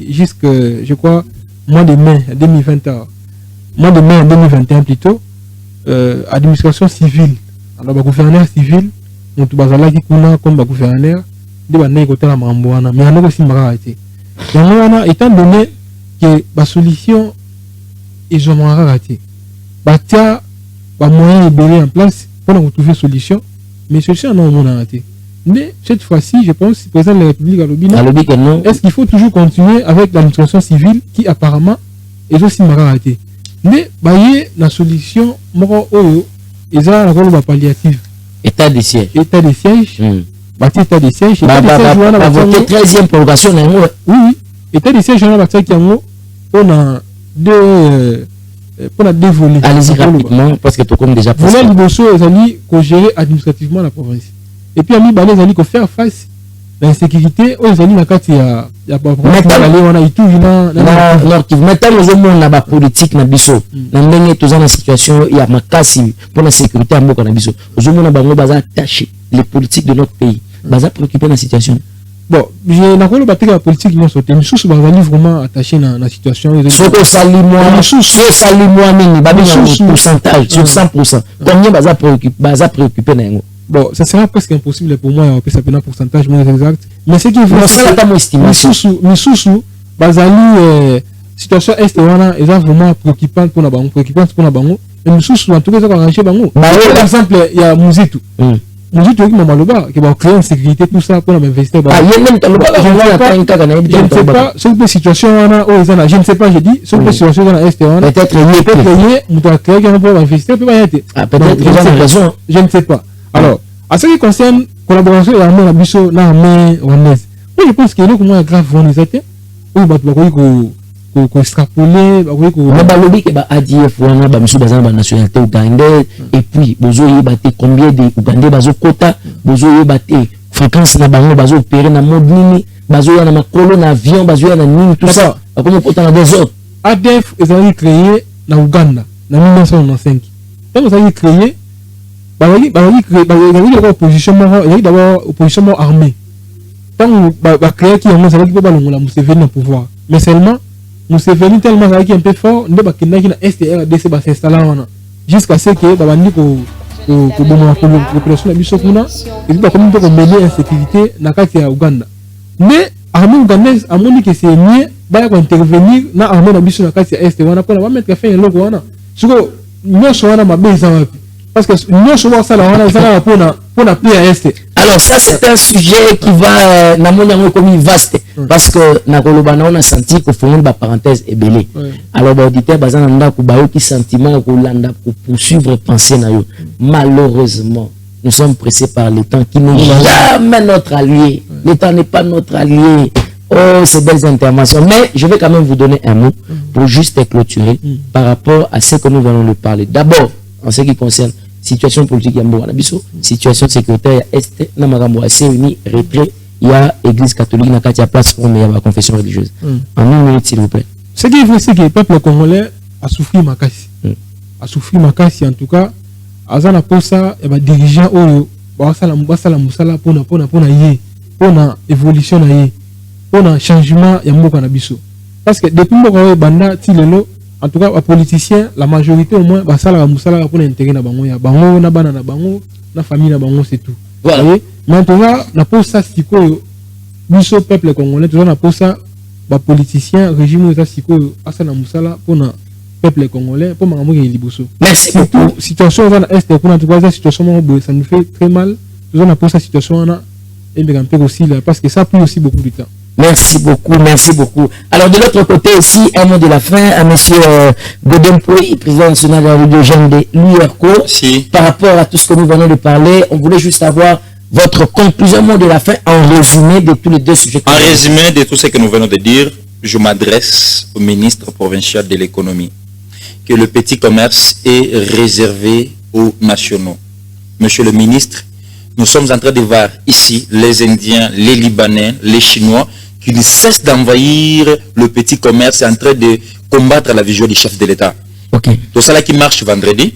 Jusqu'à, je crois, mois de mai 2021. Mois de mai 2021 plutôt, administration civile. Alors, le gouverneur civil, on bazala qui kuna comme le gouverneur, de banda côté la mamboana, mais on a aussi rareté. Donc, étant donné que la solution ils ont raté, batia ba moyen libéré en place pour trouver solution, mais solution non on a raté. Mais cette fois-ci, je pense que le président de la République a lobby que non. Est-ce qu'il faut toujours continuer avec l'administration civile qui apparemment est aussi marratée? Mais il y a une solution, ils ont un palliatif. État de siège. État de siège. État de siège. La 13e prolongation. Oui. État de siège, on a deux volets. Allez-y rapidement, parce que tout comme déjà passé. Volet Liboso, ils ont géré administrativement la province. Et puis, ils ont faire face à l'insécurité. Ils ont dit qu'il y a maintenant, on a politique na biso. Na ndenge tous en situation, il y a makasi pour la sécurité à mboka na biso. Aujourd'hui, on a attaché les politiques de notre pays. Baza préoccupé de la situation. Bon, je n'ai pas la politique qui m'a sauté. Mais sous vraiment attaché dans la situation. Sur le pourcentage, sur 100%. Combien baza préoccupé dans? Bon, ça sera presque impossible pour moi de faire un pourcentage moins exact. Mais ce qui est vrai, c'est que situation est vraiment préoccupante pour la banque. Et nous en tout cas, ça va arranger banque. Par exemple, il y a Mouzitou. Mouzitou qui m'a qui va créer une sécurité, tout ça pour investir. Je ne sais pas, sur une situation, je ne sais pas, j'ai dit, sur une situation dans l'Est, peut-être investir, peut-être, je ne sais pas. Alors, à ce qui concerne la collaboration avec la Bisso, moi je pense qu'il y a une grave vulnérabilité. Oui, il faut extrapoler. Nationalité ougandaise et puis, combien de Ougandais bazo quota, fréquence na bango bazo opérer na mode nini, bazo ya na makolo na avion, bazo ya na nini, tout ça. Comme quota na des autres. ADF est créé na Ouganda, en 1995. Quand vous avez créé, il y a d'abord opposition armée. Tant que créer qui on savait qu'il peut pas le pouvoir. Mais seulement Museveni tellement un peu fort, ne pas qu'il n'a STRDC va s'installer jusqu'à ce que la population de Bissokuna et puis comme on mêler insécurité dans le Ouganda. Mais l'armée ougandaise a dit que c'est mieux d'intervenir dans l'armée de Bissokuna dans l'Est pour mettre fin à l'Ouganda. Nous sommes parce que nous sommes pour la PAST. Alors ça c'est un sujet qui va comme vaste parce que on a senti que faut une parenthèse est belée. Alors l'auditeur bazana qui sentiment pour poursuivre penser na yo. Malheureusement nous sommes pressés par le temps qui n'est jamais notre allié. Le temps n'est pas notre allié. Oh, ces belles interventions. Mais je vais quand même vous donner un mot pour juste clôturer par rapport à ce que nous allons lui parler. D'abord, en ce qui concerne situation politique, il y a situation sécuritaire, il y a Est, il y a retrait, il y a Église catholique, il y a place pour la confession religieuse. En une minute, s'il vous plaît. Ce qui est vrai, c'est que le peuple congolais a souffert ma casse. A souffert ma casse, en tout cas. Azana pour ça, il y a des dirigeants pour la évolution, pour le changement, il y a un biso. Parce que depuis que banda tilelo, en tout cas, les politiciens, la majorité au moins, ça la musala pour l'intérêt na bango, ya bango na bana na bango, na famille na bango, c'est tout. Voilà. Mais en tout cas, na pour ça, c'est quoi, biso peuple congolais, tout ça na pour ça, les politiciens, régime ça c'est quoi, asa na musala pour le peuple congolais, pour maman qui est liboso. Merci beaucoup. Situation dans l'Est, pour en tout cas, cette situation, ça nous fait très mal. Tout ça na pour ça, situation là, et bien un peu aussi là, parce que ça prend aussi beaucoup de temps. Merci beaucoup, merci beaucoup. Alors de l'autre côté aussi, un mot de la fin à monsieur Godem Poy, président national de la radio jeune de l'URCO. Par rapport à tout ce que nous venons de parler, on voulait juste avoir votre conclusion, mot de la fin en résumé de tous les deux sujets. En résumé de tout ce que nous venons de dire, je m'adresse au ministre provincial de l'économie, que le petit commerce est réservé aux nationaux. Monsieur le ministre, nous sommes en train de voir ici les Indiens, les Libanais, les Chinois qui ne cessent d'envahir le petit commerce et en train de combattre la vision du chef de l'État. Tout ça là qui marche vendredi.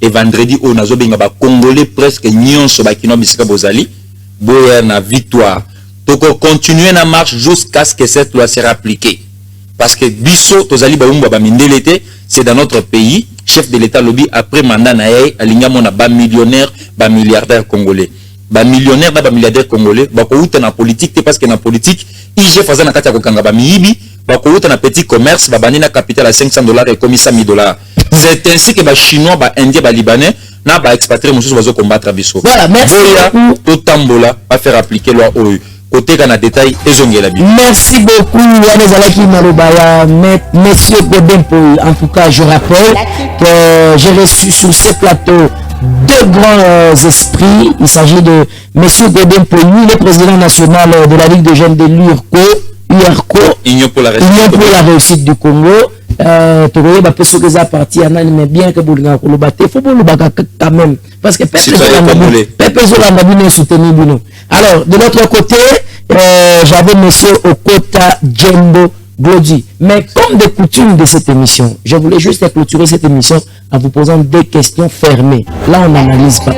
Et vendredi, on a des Congolais presque nyons sur Bakino Bisika Bozali. Boya na victoire. Donc on continue la marche jusqu'à ce que cette loi sera appliquée. Parce que Bisso, Tozali Baumba Bamindelete, c'est dans notre pays. Chef de l'État lobby après mandat nae alignamo na ba millionnaire, ba milliardaire congolais. Ba millionnaire ba milliardaire congolais, ba ko uta na politique parce que na politique, IG faza na kati ya kokanga ba miyibi, ba ko uta na petit commerce, ba bani na capital à $500 et commis $100,000. C'est ainsi que ba chinois, ba indien, ba libanais, n'a pas expatrié monsieur va combattre biso. Voilà, merci beaucoup. Tout tambola va faire appliquer loi OU. Côté kana détail ezongela bi. Merci beaucoup Yanezalaki Malobaya, monsieur Godempo. En tout cas, je rappelle que j'ai reçu sur ce plateau deux grands esprits. Il s'agit de monsieur Godempo, lui le président national de la Ligue de jeunes de l'URCO, Union pour la réussite du Congo. Tu vois, parce que ça partie mais bien que vous l'avez il faut vous le quand même parce que personne soutenu. Alors de l'autre côté, j'avais monsieur Okota Djembo Glody. Mais comme de coutume de cette émission, je voulais juste clôturer cette émission en vous posant des questions fermées. Là, on n'analyse pas.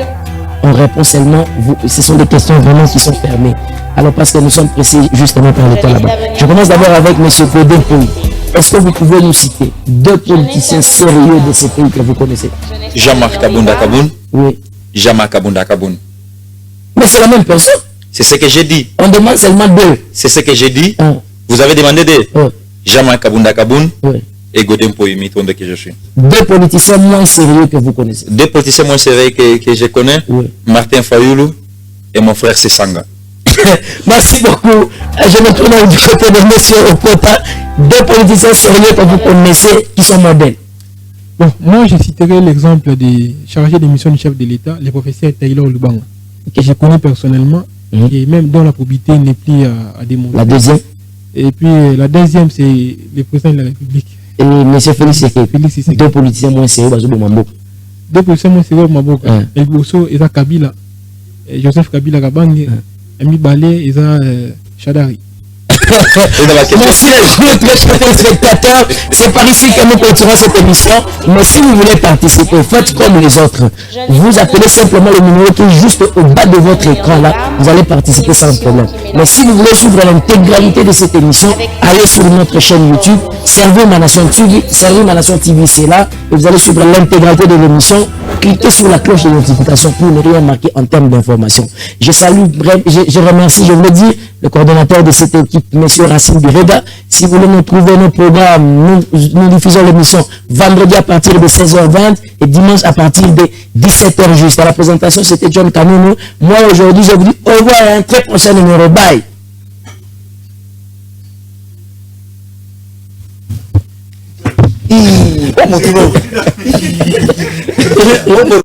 On répond seulement, ce sont des questions vraiment qui sont fermées. Alors parce que nous sommes pressés justement par le temps là-bas. Je commence d'abord avec monsieur Godempo. Est-ce que vous pouvez nous citer deux politiciens sérieux de ce pays que vous connaissez? Jean-Marc Kabunda Kaboun. Oui. Jean-Marc Kabunda Kaboun. Mais c'est la même personne. C'est ce que j'ai dit. On demande seulement deux. C'est ce que j'ai dit. Vous avez demandé deux. Jean-Marc Kabunda Kaboun et Godempo Imitonde que je suis. Deux politiciens moins sérieux que vous connaissez. Deux politiciens moins sérieux que je connais. Martin Fayoulou et mon frère Sessanga. Merci beaucoup. Je me tourne du côté de monsieur Okota. Deux politiciens sérieux que vous connaissez qui sont modèles. Bon, moi je citerai l'exemple des chargés de mission du chef de l'État, le professeur Taylor Lubanga, que je connais personnellement et même dont la probité n'est plus à démontrer. La deuxième? Et puis la deuxième, c'est le président de la République. Et monsieur Félix Tshisekedi. Deux politiciens moins sérieux, deux politiciens moins sérieux, Maboko. Et Bosso, et Kabila. Joseph Kabila Kabange. Ami Balé, et Chadari. Merci les téléspectateurs. C'est par ici que nous continuons cette émission. Mais si vous voulez participer, faites comme les autres. Vous appelez simplement le numéro qui est juste au bas de votre écran là. Vous allez participer sans problème. Mais si vous voulez suivre l'intégralité de cette émission, allez sur notre chaîne YouTube, Servir ma Nation TV, c'est là. Et vous allez suivre l'intégralité de l'émission. Cliquez sur la cloche de notification pour ne rien manquer en termes d'information. Je salue, je remercie, je vous dis, le coordonnateur de cette équipe, M. Racine Bireda. Si vous voulez nous trouver nos programmes, nous diffusons l'émission vendredi à partir de 16h20 et dimanche à partir de 17h juste. À la présentation, c'était John Kanounou. Moi, aujourd'hui, je vous dis au revoir à un très prochain numéro. Bye. Oh, mon